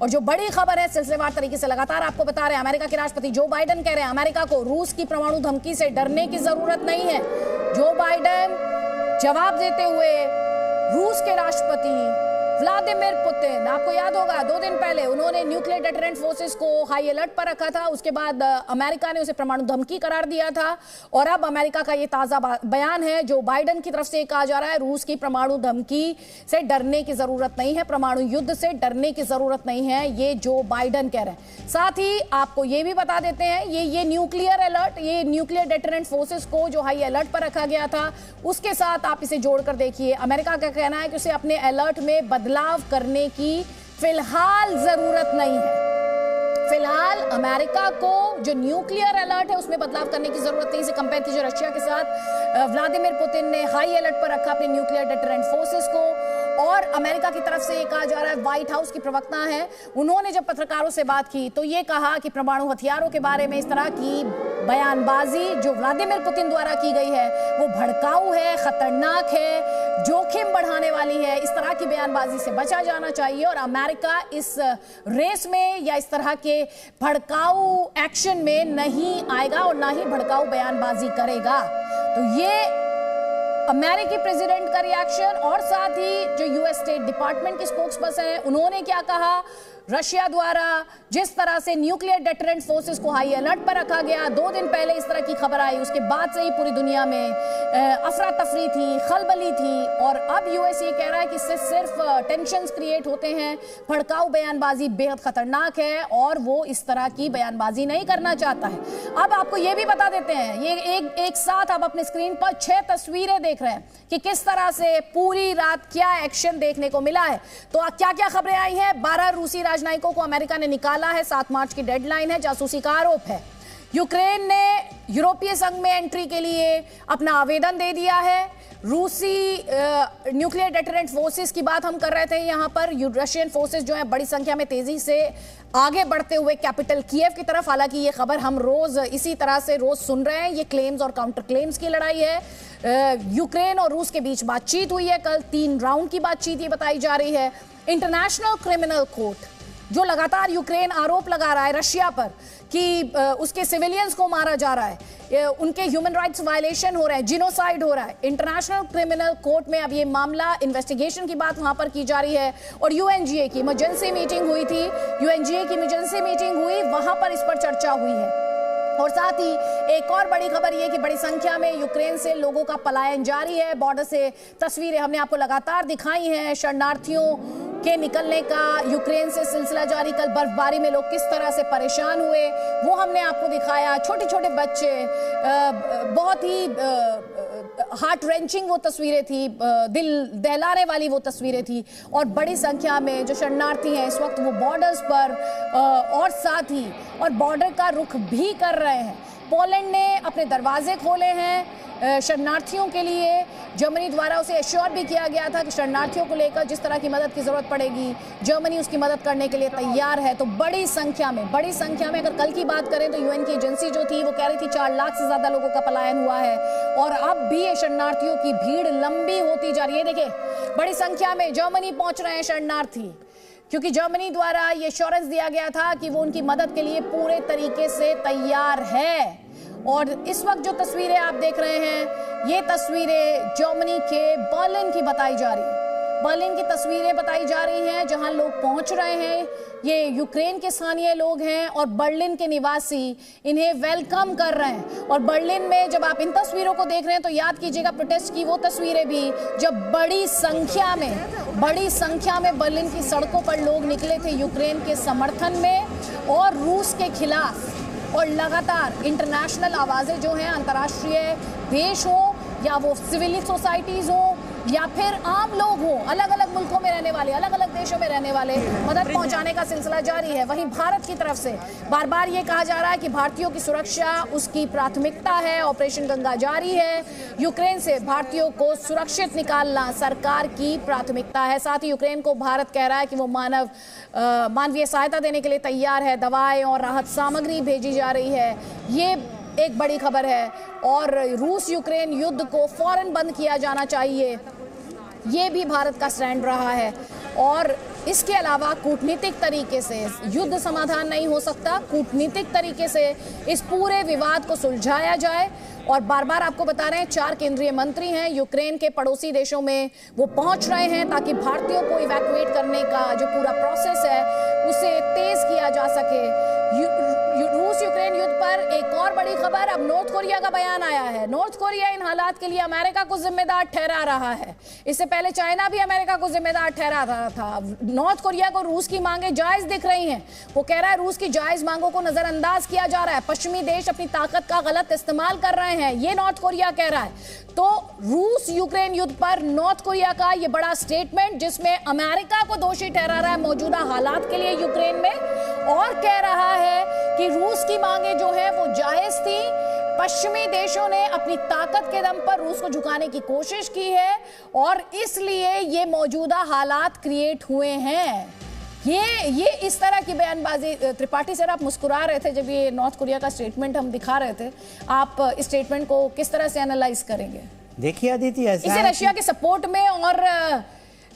और जो बड़ी खबर है, सिलसिलेवार तरीके से लगातार आपको बता रहे हैं, अमेरिका के राष्ट्रपति जो बाइडेन कह रहे हैं अमेरिका को रूस की परमाणु धमकी से डरने की जरूरत नहीं है। जो बाइडेन जवाब देते हुए रूस के राष्ट्रपति व्लादिमीर पुतिन, आपको याद होगा 2 दिन पहले उन्होंने न्यूक्लियर डेटरेंट फोर्सेस को हाई अलर्ट पर रखा था, उसके बाद अमेरिका ने उसे परमाणु धमकी करार दिया था। और अब अमेरिका का ये ताजा बयान है, जो बाइडेन की तरफ से कहा जा रहा है रूस की परमाणु धमकी से डरने की जरूरत नहीं है, परमाणु युद्ध से डरने की जरूरत नहीं है, ये जो बाइडेन कह रहे हैं। साथ ही आपको ये भी बता देते हैं, ये न्यूक्लियर अलर्ट, ये न्यूक्लियर डेटरेंट फोर्सेस को जो हाई अलर्ट पर रखा गया था, उसके साथ आप इसे जोड़कर देखिए, अमेरिका का कहना है कि उसे अपने अलर्ट में बदलाव करने की फिलहाल जरूरत नहीं है। फिलहाल अमेरिका को जो न्यूक्लियर अलर्ट है उसमें बदलाव करने की जरूरत नहीं। इसे कंपेयर कीजिए रशिया के साथ, व्लादिमीर पुतिन ने हाई अलर्ट पर रखा अपने न्यूक्लियर डेटरेंट फोर्सेस को। और अमेरिका की तरफ से ये कहा जा रहा है, व्हाइट हाउस की प्रवक्ता है, उन्होंने जब पत्रकारों से बात की तो ये कहा कि परमाणु हथियारों के बारे में इस तरह की बयानबाजी जो व्लादिमीर पुतिन द्वारा की गई है वो भड़काऊ है, खतरनाक है, जोखिम बढ़ाने वाली है। इस तरह की बयानबाजी से बचा जाना चाहिए और अमेरिका इस रेस में या इस तरह के भड़काऊ एक्शन में नहीं आएगा और ना ही भड़काऊ बयानबाजी करेगा। तो ये अमेरिकी प्रेसिडेंट का रिएक्शन। और साथ ही जो यूएस स्टेट डिपार्टमेंट के स्पोक्सपर्सन हैं उन्होंने क्या कहा, रशिया द्वारा जिस तरह से न्यूक्लियर डेटरेंट फोर्सेस को हाई अलर्ट पर रखा गया, 2 दिन पहले इस तरह की खबर आई, उसके बाद से ही पूरी दुनिया में अफरा तफरी थी, खलबली थी। और अब यूएस ये कह रहा है कि इससे सिर्फ टेंशन्स क्रिएट होते हैं, भड़काऊ बयानबाजी बेहद खतरनाक है और वो इस तरह की बयानबाजी नहीं करना चाहता है। अब आपको ये भी बता देते हैं, ये एक साथ आप अपने स्क्रीन पर 6 तस्वीरें देख रहे हैं कि किस तरह से पूरी रात क्या एक्शन देखने को मिला है। तो क्या क्या खबरें आई हैं, 12 रूसी राजनयिकों को अमेरिका ने निकाला है, 7 मार्च की डेडलाइन है, जासूसी का आरोप है। यूक्रेन ने यूरोपीय संघ में एंट्री के लिए अपना आवेदन दे दिया है। रूसी न्यूक्लियर डेटरेंट फोर्सेस की बात हम कर रहे थे, यहाँ पर रशियन फोर्सेस जो है बड़ी संख्या में तेजी से आगे बढ़ते हुए कैपिटल कीव की तरफ। हालांकि ये खबर हम रोज इसी तरह से रोज सुन रहे हैं, ये क्लेम्स और काउंटर क्लेम्स की लड़ाई है। यूक्रेन और रूस के बीच बातचीत हुई है, कल 3 राउंड की बातचीत ये बताई जा रही है। इंटरनेशनल क्रिमिनल कोर्ट जो लगातार यूक्रेन आरोप लगा रहा है रशिया पर कि उसके सिविलियंस को मारा जा रहा है, उनके ह्यूमन राइट्स वायलेशन हो रहा है, जिनोसाइड हो रहा है, इंटरनेशनल क्रिमिनल कोर्ट में अब ये मामला इन्वेस्टिगेशन की बात वहां पर की जा रही है। और यूएनजीए की इमरजेंसी मीटिंग हुई थी, यूएनजीए की इमरजेंसी मीटिंग हुई, वहां पर इस पर चर्चा हुई है। और साथ ही एक और बड़ी खबर यह कि बड़ी संख्या में यूक्रेन से लोगों का पलायन जारी है। बॉर्डर से तस्वीरें हमने आपको लगातार दिखाई हैं, शरणार्थियों के निकलने का यूक्रेन से सिलसिला जारी। कल बर्फबारी में लोग किस तरह से परेशान हुए वो हमने आपको दिखाया। छोटे छोटे बच्चे, बहुत ही हार्ट रेंचिंग वो तस्वीरें थी, दिल दहलाने वाली वो तस्वीरें थी। और बड़ी संख्या में जो शरणार्थी हैं इस वक्त वो बॉर्डर्स पर और साथ ही और बॉर्डर का रुख भी कर रहे हैं। पोलैंड ने अपने दरवाजे खोले हैं शरणार्थियों के लिए। जर्मनी द्वारा उसे एश्योर भी किया गया था कि शरणार्थियों को लेकर जिस तरह की मदद की जरूरत पड़ेगी जर्मनी उसकी मदद करने के लिए तैयार है। तो बड़ी संख्या में अगर कल की बात करें तो यूएन की एजेंसी जो थी वो कह रही थी 4 लाख से ज्यादा लोगों का पलायन हुआ है। और अब भी ये शरणार्थियों की भीड़ लंबी होती जा रही है। देखिए बड़ी संख्या में जर्मनी पहुंच रहे हैं शरणार्थी, क्योंकि जर्मनी द्वारा ये एश्योरेंस दिया गया था कि वो उनकी मदद के लिए पूरे तरीके से तैयार है। और इस वक्त जो तस्वीरें आप देख रहे हैं ये तस्वीरें जर्मनी के बर्लिन की बताई जा रही है। बर्लिन की तस्वीरें बताई जा रही हैं जहां लोग पहुंच रहे हैं। ये यूक्रेन के स्थानीय लोग हैं और बर्लिन के निवासी इन्हें वेलकम कर रहे हैं। और बर्लिन में जब आप इन तस्वीरों को देख रहे हैं तो याद कीजिएगा प्रोटेस्ट की वो तस्वीरें भी जब बड़ी संख्या में बर्लिन की सड़कों पर लोग निकले थे यूक्रेन के समर्थन में और रूस के खिलाफ। और लगातार इंटरनेशनल आवाजें जो हैं, अंतर्राष्ट्रीय देश हो या वो सिविल सोसाइटीज हो या फिर आम लोग हों, अलग अलग मुल्कों में रहने वाले, अलग अलग देशों में रहने वाले, मदद पहुंचाने का सिलसिला जारी है। वहीं भारत की तरफ से बार बार ये कहा जा रहा है कि भारतीयों की सुरक्षा उसकी प्राथमिकता है, ऑपरेशन गंगा जारी है। यूक्रेन से भारतीयों को सुरक्षित निकालना सरकार की प्राथमिकता है। साथ ही यूक्रेन को भारत कह रहा है कि वो मानवीय सहायता देने के लिए तैयार है, दवाएं और राहत सामग्री भेजी जा रही है। ये एक बड़ी खबर है। और रूस यूक्रेन युद्ध को फौरन बंद किया जाना चाहिए, ये भी भारत का स्टैंड रहा है। और इसके अलावा कूटनीतिक तरीके से युद्ध समाधान नहीं हो सकता। कूटनीतिक तरीके से इस पूरे विवाद को सुलझाया जाए। और बार बार आपको बता रहे हैं 4 केंद्रीय मंत्री हैं यूक्रेन के पड़ोसी देशों में, वो पहुंच रहे हैं ताकि भारतीयों को इवैक्यूएट करने का जो पूरा प्रोसेस है उसे तेज किया जा सके। रूस यूक्रेन युद्ध पर एक और बड़ी खबर, अब नॉर्थ कोरिया का बयान आया है। नॉर्थ कोरिया इन हालात के लिए अमेरिका को जिम्मेदार ठहरा रहा है। इससे पहले चाइना भी अमेरिका को जिम्मेदार ठहरा रहा था। नॉर्थ कोरिया को रूस की मांगे जायज दिख रही हैं। वो कह रहा है रूस की जायज मांगों को नजरअंदाज किया जा रहा है, पश्चिमी देश अपनी ताकत का गलत इस्तेमाल कर रहे हैं, ये नॉर्थ कोरिया कह रहा है। तो रूस यूक्रेन युद्ध पर नॉर्थ कोरिया का ये बड़ा स्टेटमेंट, जिसमें अमेरिका को दोषी ठहरा रहा है मौजूदा हालात के लिए यूक्रेन में, और कह रहा है कि रूस की मांगे जो है वो जायज थी। पश्चिमी देशों ने अपनी ताकत के दम पर रूस को झुकाने की कोशिश की है और इसलिए ये मौजूदा हालात क्रिएट हुए हैं। ये इस तरह की बयानबाजी। त्रिपाठी सर, आप मुस्कुरा रहे थे जब ये नॉर्थ कोरिया का स्टेटमेंट हम दिखा रहे थे, आप इस स्टेटमेंट को किस तरह से एनालाइज करेंगे? देखिए अदिति, ऐसा इसे रशिया के सपोर्ट में और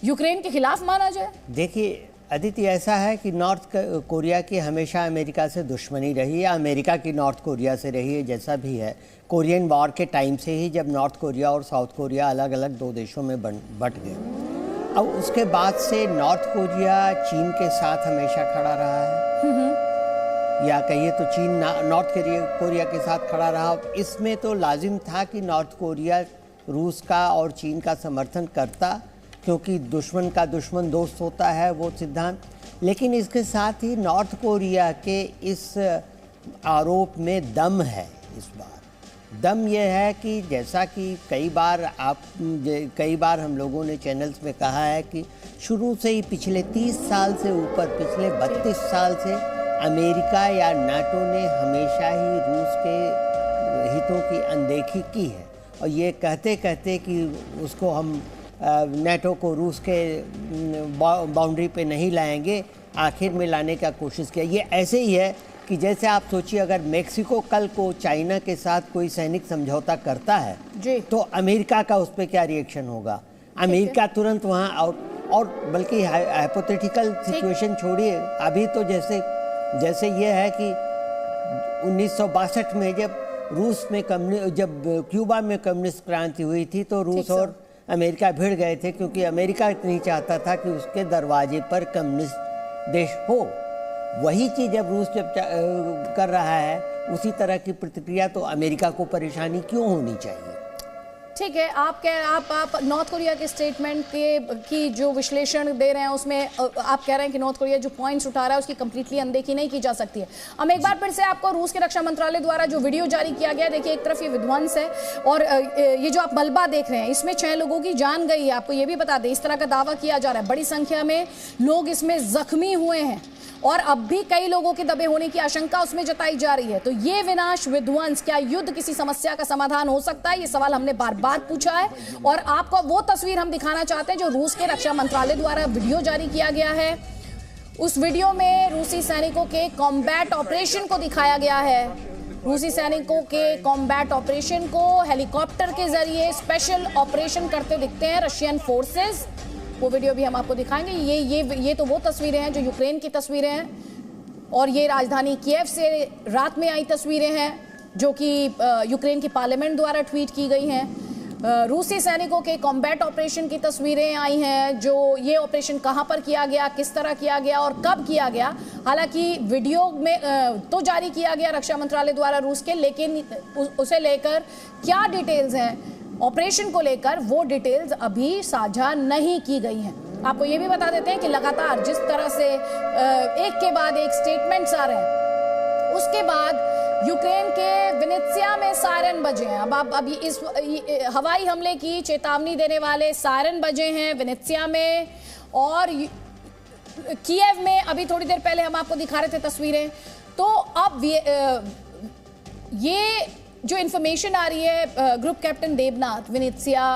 यूक्रेन के खिलाफ माना जाए? देखिए अदिति, ऐसा है कि नॉर्थ कोरिया की हमेशा अमेरिका से दुश्मनी रही है, अमेरिका की नॉर्थ कोरिया से रही है। जैसा भी है, कोरियन वॉर के टाइम से ही जब नॉर्थ कोरिया और साउथ कोरिया अलग अलग 2 देशों में बंट गए, अब उसके बाद से नॉर्थ कोरिया चीन के साथ हमेशा खड़ा रहा है, या कहिए तो चीन नॉर्थ कोरिया के साथ खड़ा रहा। इसमें तो लाजिम था कि नॉर्थ कोरिया रूस का और चीन का समर्थन करता, क्योंकि दुश्मन का दुश्मन दोस्त होता है, वो सिद्धांत। लेकिन इसके साथ ही नॉर्थ कोरिया के इस आरोप में दम है। इस बार दम यह है कि जैसा कि कई बार हम लोगों ने चैनल्स में कहा है कि शुरू से ही पिछले 30 साल से ऊपर, पिछले 32 साल से अमेरिका या नाटो ने हमेशा ही रूस के हितों की अनदेखी की है। और ये कहते कहते कि उसको हम नाटो को रूस के बाउंड्री पे नहीं लाएंगे, आखिर में लाने का कोशिश किया। ये ऐसे ही है कि जैसे आप सोचिए, अगर मेक्सिको कल को चाइना के साथ कोई सैनिक समझौता करता है जी, तो अमेरिका का उस पर क्या रिएक्शन होगा? अमेरिका तुरंत वहाँ और बल्कि हाइपोथेटिकल सिचुएशन छोड़िए, अभी तो जैसे ये है कि 1962 में जब क्यूबा में कम्युनिस्ट क्रांति हुई थी, तो रूस और अमेरिका भिड़ गए थे, क्योंकि अमेरिका नहीं चाहता था कि उसके दरवाजे पर कम्युनिस्ट देश हो। वही चीज़ जब रूस कर रहा है, उसी तरह की प्रतिक्रिया तो अमेरिका को परेशानी क्यों होनी चाहिए? ठीक है, आप नॉर्थ कोरिया के स्टेटमेंट की जो विश्लेषण दे रहे हैं उसमें आप कह रहे हैं कि नॉर्थ कोरिया जो पॉइंट्स उठा रहा है उसकी कंप्लीटली अनदेखी नहीं की जा सकती है। हम एक बार फिर से आपको रूस के रक्षा मंत्रालय द्वारा जो वीडियो जारी किया गया है, देखिए एक तरफ ये विध्वंस है और ये जो आप मलबा देख रहे हैं इसमें 6 लोगों की जान गई है। आपको ये भी बता दें, इस तरह का दावा किया जा रहा है, बड़ी संख्या में लोग इसमें जख्मी हुए हैं और अब भी कई लोगों के दबे होने की आशंका उसमें जताई जा रही है। तो ये विनाश, विध्वंस, क्या युद्ध किसी समस्या का समाधान हो सकता है? ये सवाल हमने बार बार पूछा है और आपको वो तस्वीर हम दिखाना चाहते हैं जो रूस के रक्षा मंत्रालय द्वारा वीडियो जारी किया गया है। उस वीडियो में रूसी सैनिकों के कॉम्बैट ऑपरेशन को दिखाया गया है। रूसी सैनिकों के कॉम्बैट ऑपरेशन को हेलीकॉप्टर के जरिए स्पेशल ऑपरेशन करते दिखते हैं रशियन फोर्सेस। वो वीडियो भी हम आपको दिखाएंगे। ये तो वो तस्वीरें हैं जो यूक्रेन की तस्वीरें हैं और ये राजधानी कीव से रात में आई तस्वीरें हैं जो कि यूक्रेन की पार्लियामेंट द्वारा ट्वीट की गई हैं। रूसी सैनिकों के कॉम्बैट ऑपरेशन की तस्वीरें आई हैं, जो ये ऑपरेशन कहां पर किया गया, किस तरह किया गया और कब किया गया। हालांकि वीडियो में तो जारी किया गया रक्षा मंत्रालय द्वारा रूस के, लेकिन उसे लेकर क्या डिटेल्स हैं ऑपरेशन को लेकर, वो डिटेल्स अभी साझा नहीं की गई हैं। आपको ये भी बता देते हैं कि लगातार जिस तरह से एक के बाद एक स्टेटमेंट्स आ रहे हैं, उसके बाद यूक्रेन के विनित्सिया में सायरन बजे हैं। अब इस हवाई हमले की चेतावनी देने वाले सायरन बजे हैं विनित्सिया में और कीव में। अभी थोड़ी देर पहले हम आपको दिखा रहे थे तस्वीरें। तो अब ये जो इन्फॉर्मेशन आ रही है, group captain Debnath, Vinnytsia,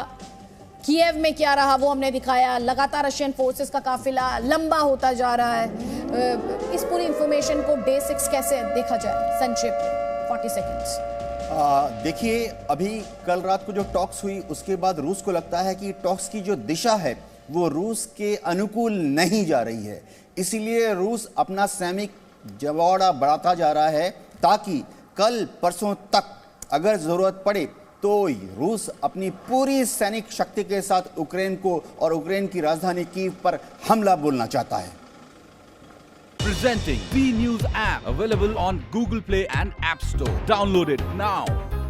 Kyiv में क्या रहा वो हमने दिखाया। लगातार रशियन फोर्सेस का काफिला लंबा होता जा रहा है। इस पूरी इन्फॉर्मेशन को डे 6 कैसे देखा जाए संक्षेप में 40 सेकेंड्स? देखिए, अभी कल रात को जो टॉक्स हुई उसके बाद रूस को लगता है कि टॉक्स की जो दिशा है वो रूस के अनुकूल नहीं जा रही है। इसीलिए रूस अपना सैनिक जवाड़ा बढ़ाता जा रहा है ताकि कल परसों तक अगर जरूरत पड़े तो रूस अपनी पूरी सैनिक शक्ति के साथ यूक्रेन को और यूक्रेन की राजधानी कीव पर हमला बोलना चाहता है। Presenting B News app, available on Google Play and App Store. Download it now.